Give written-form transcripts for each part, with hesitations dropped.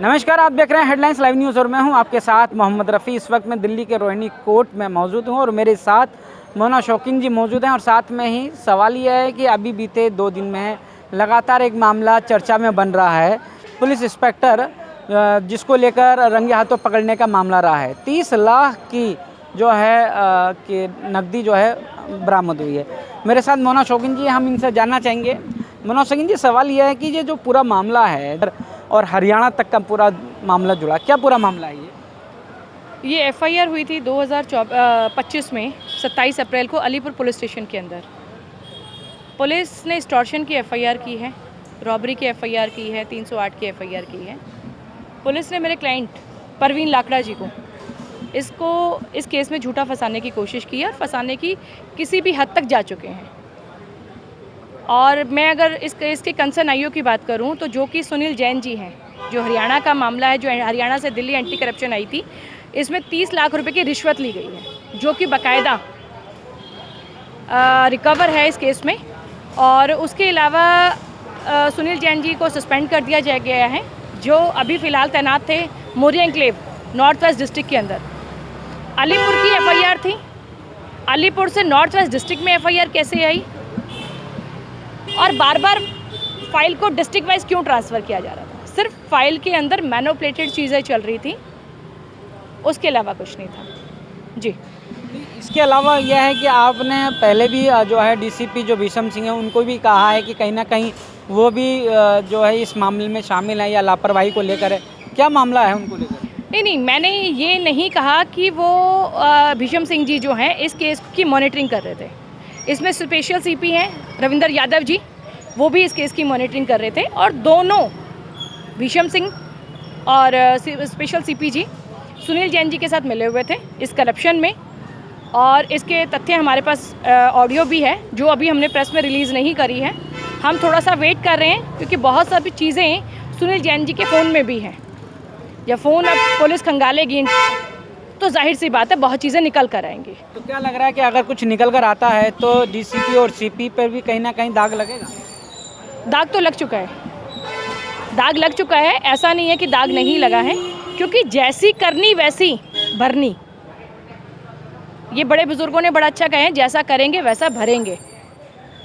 नमस्कार, आप देख रहे हैं हेडलाइंस लाइव न्यूज़ और मैं हूं आपके साथ मोहम्मद रफ़ी। इस वक्त मैं दिल्ली के रोहिणी कोर्ट में मौजूद हूं और मेरे साथ मोना शौकीन जी मौजूद हैं। और साथ में ही सवाल यह है कि अभी बीते 2 दिन में लगातार एक मामला चर्चा में बन रहा है। पुलिस इंस्पेक्टर जिसको लेकर रंगे हाथों पकड़ने का मामला रहा है। 30 लाख की जो है कि नकदी जो है बरामद हुई है। मेरे साथ मोना शौकीन जी, हम इनसे जानना चाहेंगे। मोना शौकीन जी, सवाल यह है कि ये जो पूरा मामला है और हरियाणा तक का पूरा मामला जुड़ा, क्या पूरा मामला है ये एफआईआर हुई थी 2025 में 27 अप्रैल को अलीपुर पुलिस स्टेशन के अंदर। पुलिस ने एक्सटॉर्शन की एफआईआर की है, रॉबरी की एफआईआर की है, 308 की एफआईआर की है। पुलिस ने मेरे क्लाइंट परवीन लाकड़ा जी को इस केस में झूठा फंसाने की कोशिश की है और फंसाने की किसी भी हद तक जा चुके हैं। और मैं अगर इस केस के कंसर्न आईओ की बात करूं तो जो कि सुनील जैन जी हैं, जो हरियाणा का मामला है, जो हरियाणा से दिल्ली एंटी करप्शन आई थी, इसमें 30 लाख रुपए की रिश्वत ली गई है, जो कि बाकायदा रिकवर है इस केस में। और उसके अलावा सुनील जैन जी को सस्पेंड कर दिया गया है, जो अभी फ़िलहाल तैनात थे Maurya enclave north west district के अंदर। अलीपुर की एफआईआर थी, अलीपुर से नॉर्थ वेस्ट डिस्ट्रिक्ट में एफआईआर कैसे आई और बार बार फाइल को डिस्ट्रिक्ट वाइज क्यों ट्रांसफ़र किया जा रहा था? सिर्फ फाइल के अंदर मैनिपुलेटेड चीज़ें चल रही थी, उसके अलावा कुछ नहीं था जी। इसके अलावा यह है कि आपने पहले भी जो है डीसीपी जो भीषम सिंह है उनको भी कहा है कि कहीं ना कहीं वो भी जो है इस मामले में शामिल है या लापरवाही को लेकर है। क्या मामला है उनको लेकर? नहीं, मैंने ये नहीं कहा कि वो भीषम सिंह जी जो हैं इस केस की मॉनिटरिंग कर रहे थे। इसमें स्पेशल सीपी हैं रविंदर यादव जी, वो भी इस केस की मॉनिटरिंग कर रहे थे। और दोनों भीषम सिंह और स्पेशल सीपी जी सुनील जैन जी के साथ मिले हुए थे इस करप्शन में। और इसके तथ्य हमारे पास ऑडियो भी है, जो अभी हमने प्रेस में रिलीज़ नहीं करी है। हम थोड़ा सा वेट कर रहे हैं, क्योंकि बहुत सारी चीज़ें सुनील जैन जी के फ़ोन में भी हैं। जब फ़ोन अब पुलिस खंगालेगी तो जाहिर सी बात है बहुत चीज़ें निकल कर आएंगी। तो क्या लग रहा है कि अगर कुछ निकल कर आता है तो डीसीपी और सीपी पर भी कहीं ना कहीं दाग लगेगा? दाग तो लग चुका है, दाग लग चुका है। ऐसा नहीं है कि दाग नहीं लगा है, क्योंकि जैसी करनी वैसी भरनी, ये बड़े बुजुर्गों ने बड़ा अच्छा कहा है, जैसा करेंगे वैसा भरेंगे।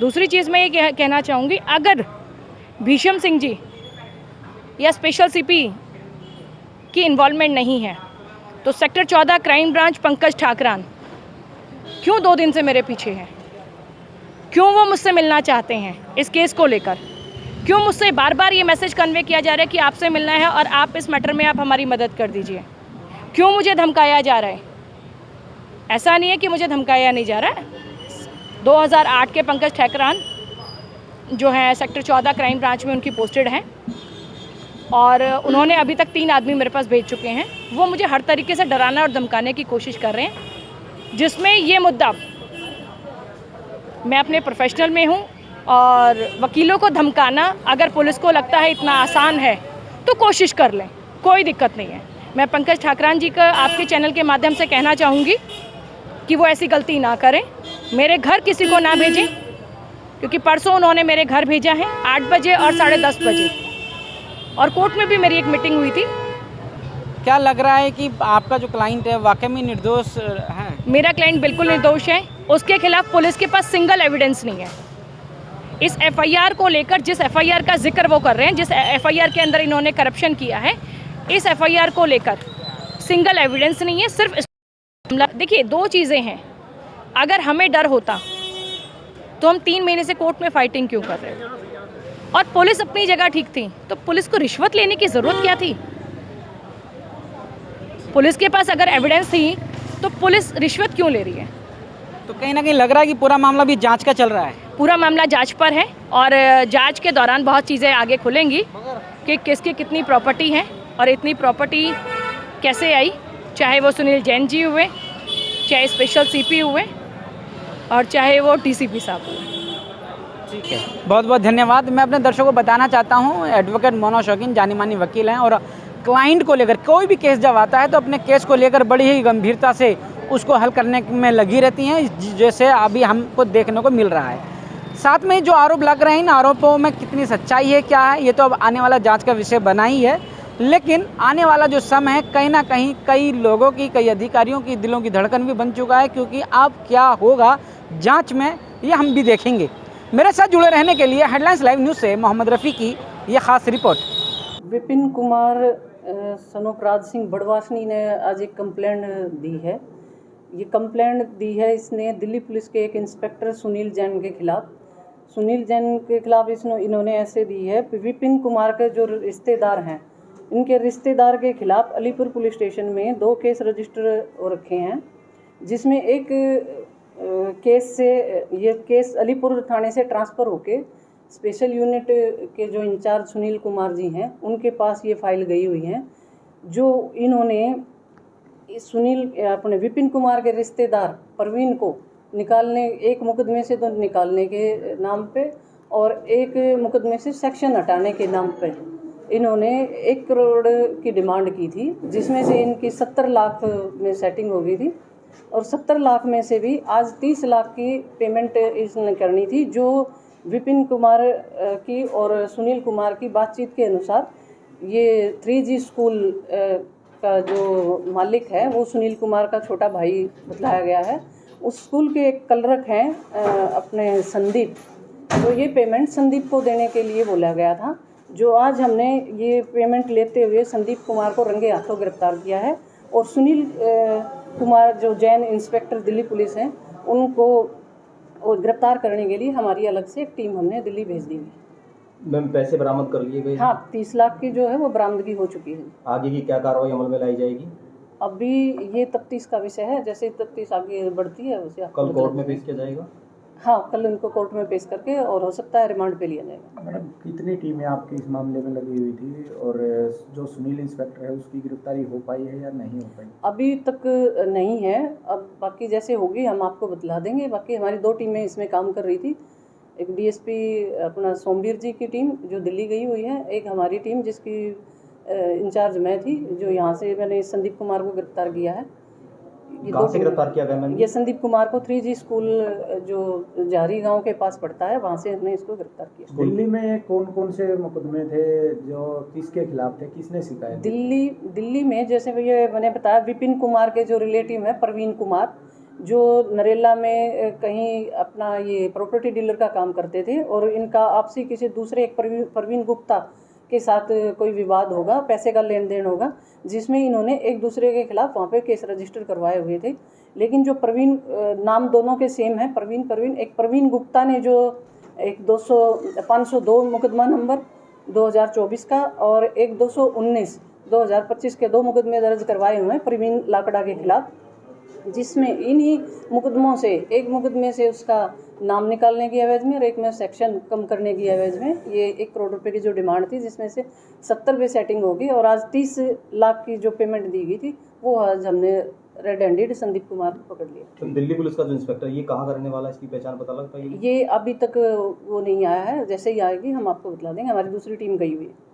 दूसरी चीज़ मैं ये कहना चाहूँगी, अगर भीषम सिंह जी या स्पेशल सीपी की इन्वॉल्वमेंट नहीं है तो sector 14 crime branch Pankaj Thakran क्यों 2 दिन से मेरे पीछे हैं? क्यों वो मुझसे मिलना चाहते हैं इस केस को लेकर? क्यों मुझसे बार बार ये मैसेज कन्वे किया जा रहा है कि आपसे मिलना है और आप इस मैटर में आप हमारी मदद कर दीजिए? क्यों मुझे धमकाया जा रहा है? ऐसा नहीं है कि मुझे धमकाया नहीं जा रहा है। 2008 के पंकज ठाकरान जो हैं सेक्टर 14 क्राइम ब्रांच में उनकी पोस्टेड हैं, और उन्होंने अभी तक 3 आदमी मेरे पास भेज चुके हैं। वो मुझे हर तरीके से डराना और धमकाने की कोशिश कर रहे हैं, जिसमें ये मुद्दा, मैं अपने प्रोफेशनल में हूँ और वकीलों को धमकाना अगर पुलिस को लगता है इतना आसान है तो कोशिश कर लें, कोई दिक्कत नहीं है। मैं पंकज ठाकरान जी का आपके चैनल के माध्यम से कहना चाहूँगी कि वो ऐसी गलती ना करें, मेरे घर किसी को ना भेजें, क्योंकि परसों उन्होंने मेरे घर भेजा है 8 बजे और 10:30 बजे, और कोर्ट में भी मेरी एक मीटिंग हुई थी। क्या लग रहा है कि आपका जो क्लाइंट है वाकई में निर्दोष है? मेरा क्लाइंट बिल्कुल निर्दोष है। उसके खिलाफ पुलिस के पास सिंगल एविडेंस नहीं है। इस एफआईआर को लेकर, जिस एफआईआर का जिक्र वो कर रहे हैं, जिस एफआईआर के अंदर इन्होंने करप्शन किया है, इस एफआईआर को लेकर सिंगल एविडेंस नहीं है। सिर्फ देखिए, 2 चीज़ें हैं। अगर हमें डर होता तो हम 3 महीने से कोर्ट में फाइटिंग क्यों कर रहे हैं? और पुलिस अपनी जगह ठीक थी, तो पुलिस को रिश्वत लेने की ज़रूरत क्या थी? पुलिस के पास अगर एविडेंस थी तो पुलिस रिश्वत क्यों ले रही है? तो कहीं ना कहीं लग रहा है कि पूरा मामला भी जांच का चल रहा है। पूरा मामला जांच पर है, और जांच के दौरान बहुत चीज़ें आगे खुलेंगी कि किसकी कितनी प्रॉपर्टी है और इतनी प्रॉपर्टी कैसे आई, चाहे वो सुनील जैन जी हुए, चाहे स्पेशल सीपी हुए, और चाहे वो डीसीपी साहब हुए। ठीक है, बहुत बहुत धन्यवाद। मैं अपने दर्शकों को बताना चाहता हूँ, एडवोकेट मोना शौकीन जानी मानी वकील हैं, और क्लाइंट को लेकर कोई भी केस जब आता है तो अपने केस को लेकर बड़ी ही गंभीरता से उसको हल करने में लगी रहती हैं, जैसे अभी हमको देखने को मिल रहा है। साथ में जो आरोप लग रहे हैं, इन आरोपों में कितनी सच्चाई है, क्या है, ये तो अब आने वाला जांच का विषय बना ही है। लेकिन आने वाला जो समय है कहीं ना कहीं कई लोगों की, कई अधिकारियों की दिलों की धड़कन भी बन चुका है, क्योंकि अब क्या होगा जांच में ये हम भी देखेंगे। मेरे साथ जुड़े रहने के लिए हेडलाइंस लाइव न्यूज़ से मोहम्मद रफ़ी की ये खास रिपोर्ट। विपिन कुमार सनोपराज सिंह बड़वासनी ने आज एक कंप्लेंट दी है। ये कंप्लेंट दी है इसने दिल्ली पुलिस के एक इंस्पेक्टर सुनील जैन के खिलाफ। सुनील जैन के खिलाफ इन्होंने ऐसे दी है, विपिन कुमार के जो रिश्तेदार हैं, इनके रिश्तेदार के खिलाफ अलीपुर पुलिस स्टेशन में 2 केस रजिस्टर हो रखे हैं, जिसमें एक केस से ये केस अलीपुर थाने से ट्रांसफ़र होके स्पेशल यूनिट के जो इंचार्ज सुनील कुमार जी हैं उनके पास ये फाइल गई हुई है, जो इन्होंने अपने विपिन कुमार के रिश्तेदार परवीन को निकालने, एक मुकदमे से तो निकालने के नाम पे और एक मुकदमे से सेक्शन हटाने के नाम पे इन्होंने 1 करोड़ की डिमांड की थी, जिसमें से इनकी 70 लाख में सेटिंग हो गई थी और 70 लाख में से भी आज 30 लाख की पेमेंट इसने करनी थी, जो विपिन कुमार की और सुनील कुमार की बातचीत के अनुसार ये 3G स्कूल का जो मालिक है वो सुनील कुमार का छोटा भाई बतलाया गया है। उस स्कूल के एक क्लर्क हैं अपने संदीप, तो ये पेमेंट संदीप को देने के लिए बोला गया था, जो आज हमने ये पेमेंट लेते हुए संदीप कुमार को रंगे हाथों गिरफ्तार किया है और सुनील कुमार जो जैन इंस्पेक्टर दिल्ली पुलिस हैं उनको गिरफ्तार करने के लिए हमारी अलग से एक टीम हमने दिल्ली भेज दी है। मैम, पैसे बरामद कर लिए गए? हाँ, 30 लाख की जो है वो बरामदगी हो चुकी है। आगे की क्या कार्रवाई अमल में लाई जाएगी? अभी ये तफ्तीश का विषय है, जैसे तफ्तीश आगे बढ़ती है उसे कल कोर्ट में पेश किया जाएगा? हाँ, कल उनको कोर्ट में पेश करके और हो सकता है रिमांड पे लिया जाएगा। मैडम, कितनी टीमें आपकी इस मामले में लगी हुई थी और जो सुनील इंस्पेक्टर है उसकी गिरफ्तारी हो पाई है या नहीं हो पाई? अभी तक नहीं है, अब बाकी जैसे होगी हम आपको बतला देंगे। बाकी हमारी 2 टीमें इसमें काम कर रही थी, एक डीएसपी अपना सोमवीर जी की टीम जो दिल्ली गई हुई है, एक हमारी टीम जिसकी इंचार्ज मैं थी, जो यहाँ से मैंने संदीप कुमार को गिरफ्तार किया है। कहाँ से गिरफ्तार किया गया मैम? ये संदीप कुमार को 3G स्कूल जो जारी गांव के पास पड़ता है वहाँ से हमने इसको गिरफ्तार किया। दिल्ली में कौन कौन से मुकदमे थे जो किसके खिलाफ थे, किसने शिकायत? दिल्ली में जैसे भैया मैंने बताया, विपिन कुमार के जो रिलेटिव है परवीन कुमार, जो नरेला में कहीं अपना ये प्रॉपर्टी डीलर का काम करते थे और इनका आपसी किसी दूसरे एक परवीन गुप्ता के साथ कोई विवाद होगा, पैसे का लेन देन होगा, जिसमें इन्होंने एक दूसरे के खिलाफ वहाँ पे केस रजिस्टर करवाए हुए थे। लेकिन जो प्रवीण, नाम दोनों के सेम है, प्रवीण, एक प्रवीण गुप्ता ने जो एक 502 मुकदमा नंबर 2024 का और एक 219 2025 के 2 मुकदमे दर्ज करवाए हुए हैं प्रवीण लाकड़ा के खिलाफ, जिसमें इन्हीं मुकदमों से एक मुकदमे से उसका नाम निकालने की एवज में और एक में सेक्शन कम करने की एवज में ये 1 करोड़ रुपए की जो डिमांड थी, जिसमें से 70 पे सेटिंग होगी और आज 30 लाख की जो पेमेंट दी गई थी वो आज हमने रेड हैंडेड संदीप कुमार को पकड़ लिया। तो दिल्ली पुलिस का जो इंस्पेक्टर ये कहाँ का रहने वाला है, इसकी पहचान पता लग पाई? ये अभी तक वो नहीं आया है, जैसे ही आएगी हम आपको बतला देंगे। हमारी दूसरी टीम गई हुई है।